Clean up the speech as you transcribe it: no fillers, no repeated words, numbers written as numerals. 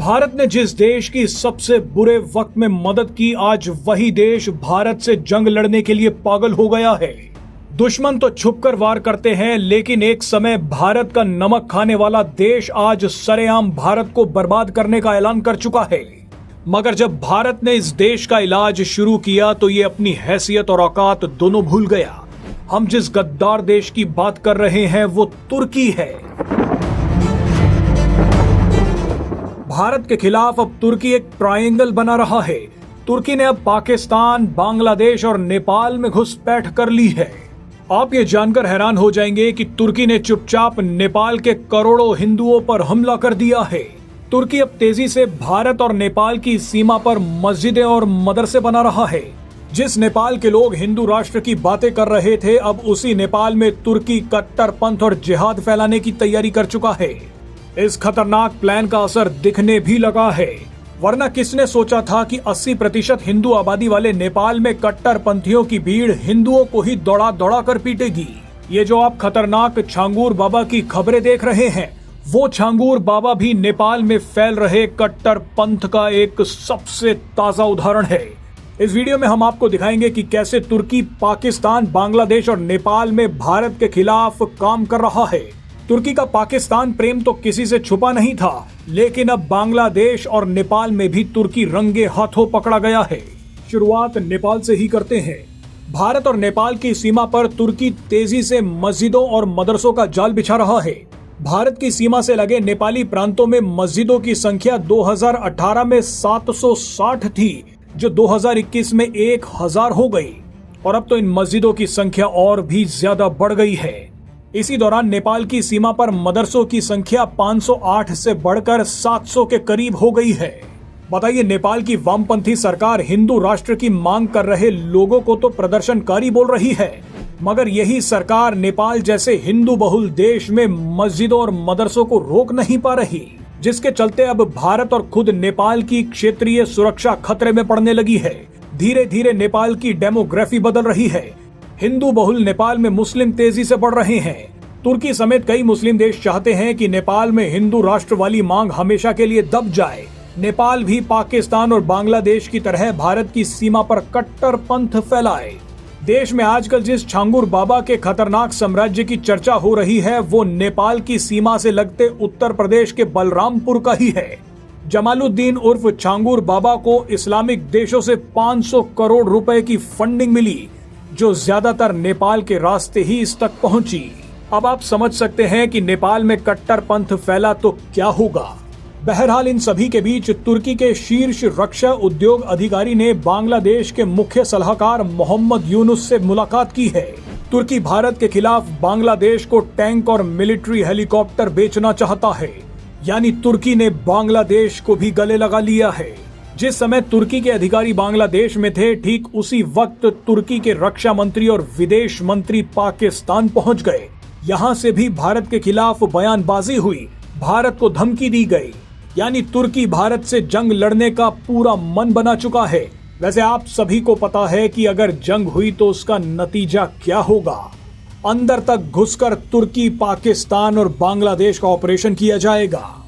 भारत ने जिस देश की सबसे बुरे वक्त में मदद की, आज वही देश भारत से जंग लड़ने के लिए पागल हो गया है। दुश्मन तो छुपकर वार करते हैं, लेकिन एक समय भारत का नमक खाने वाला देश आज सरेआम भारत को बर्बाद करने का ऐलान कर चुका है। मगर जब भारत ने इस देश का इलाज शुरू किया तो ये अपनी हैसियत और औकात दोनों भूल गया। हम जिस गद्दार देश की बात कर रहे हैं वो तुर्की है। भारत के खिलाफ अब तुर्की एक ट्रायंगल बना रहा है। तुर्की ने अब पाकिस्तान, बांग्लादेश और नेपाल में घुसपैठ कर ली है। आप ये जानकर हैरान हो जाएंगे कि तुर्की ने चुपचाप नेपाल के करोड़ों हिंदुओं पर हमला कर दिया है। तुर्की अब तेजी से भारत और नेपाल की सीमा पर मस्जिदें और मदरसे बना रहा है। जिस नेपाल के लोग हिंदू राष्ट्र की बातें कर रहे थे, अब उसी नेपाल में तुर्की कट्टरपंथ और जिहाद फैलाने की तैयारी कर चुका है। इस खतरनाक प्लान का असर दिखने भी लगा है, वरना किसने सोचा था कि 80% हिंदू आबादी वाले नेपाल में कट्टरपंथियों की भीड़ हिंदुओं को ही दौड़ा दौड़ा कर पीटेगी। ये जो आप खतरनाक छांगूर बाबा की खबरें देख रहे हैं, वो छांगूर बाबा भी नेपाल में फैल रहे कट्टरपंथ का एक सबसे ताजा उदाहरण है। इस वीडियो में हम आपको दिखाएंगे कि कैसे तुर्की पाकिस्तान, बांग्लादेश और नेपाल में भारत के खिलाफ काम कर रहा है। तुर्की का पाकिस्तान प्रेम तो किसी से छुपा नहीं था, लेकिन अब बांग्लादेश और नेपाल में भी तुर्की रंगे हाथों पकड़ा गया है। शुरुआत नेपाल से ही करते हैं। भारत और नेपाल की सीमा पर तुर्की तेजी से मस्जिदों और मदरसों का जाल बिछा रहा है। भारत की सीमा से लगे नेपाली प्रांतों में मस्जिदों की संख्या 2018 में 760 थी, जो 2021 में 1000 हो गई, और अब तो इन मस्जिदों की संख्या और भी ज्यादा बढ़ गई है। इसी दौरान नेपाल की सीमा पर मदरसों की संख्या 508 से बढ़कर 700 के करीब हो गई है। बताइए, नेपाल की वामपंथी सरकार हिंदू राष्ट्र की मांग कर रहे लोगों को तो प्रदर्शनकारी बोल रही है, मगर यही सरकार नेपाल जैसे हिंदू बहुल देश में मस्जिदों और मदरसों को रोक नहीं पा रही, जिसके चलते अब भारत और खुद नेपाल की क्षेत्रीय सुरक्षा खतरे में पड़ने लगी है। धीरे धीरे नेपाल की डेमोग्राफी बदल रही है। हिंदू बहुल नेपाल में मुस्लिम तेजी से बढ़ रहे हैं। तुर्की समेत कई मुस्लिम देश चाहते हैं कि नेपाल में हिंदू राष्ट्र वाली मांग हमेशा के लिए दब जाए। नेपाल भी पाकिस्तान और बांग्लादेश की तरह भारत की सीमा पर कट्टरपंथ फैलाए। देश में आजकल जिस छांगूर बाबा के खतरनाक साम्राज्य की चर्चा हो रही है, वो नेपाल की सीमा से लगते उत्तर प्रदेश के बलरामपुर का ही है। जमालुद्दीन उर्फ छांगूर बाबा को इस्लामिक देशों से 500 करोड़ रुपए की फंडिंग मिली, जो ज्यादातर नेपाल के रास्ते ही इस तक पहुंची। अब आप समझ सकते हैं कि नेपाल में कट्टरपंथ फैला तो क्या होगा। बहरहाल इन सभी के बीच तुर्की के शीर्ष रक्षा उद्योग अधिकारी ने बांग्लादेश के मुख्य सलाहकार मोहम्मद यूनुस से मुलाकात की है। तुर्की भारत के खिलाफ बांग्लादेश को टैंक और मिलिट्री हेलीकॉप्टर बेचना चाहता है, यानी तुर्की ने बांग्लादेश को भी गले लगा लिया है। जिस समय तुर्की के अधिकारी बांग्लादेश में थे, ठीक उसी वक्त तुर्की के रक्षा मंत्री और विदेश मंत्री पाकिस्तान पहुंच गए। यहां से भी भारत के खिलाफ बयानबाजी हुई, भारत को धमकी दी गई, यानी तुर्की भारत से जंग लड़ने का पूरा मन बना चुका है। वैसे आप सभी को पता है कि अगर जंग हुई तो उसका नतीजा क्या होगा। अंदर तक घुसकर तुर्की, पाकिस्तान और बांग्लादेश का ऑपरेशन किया जाएगा।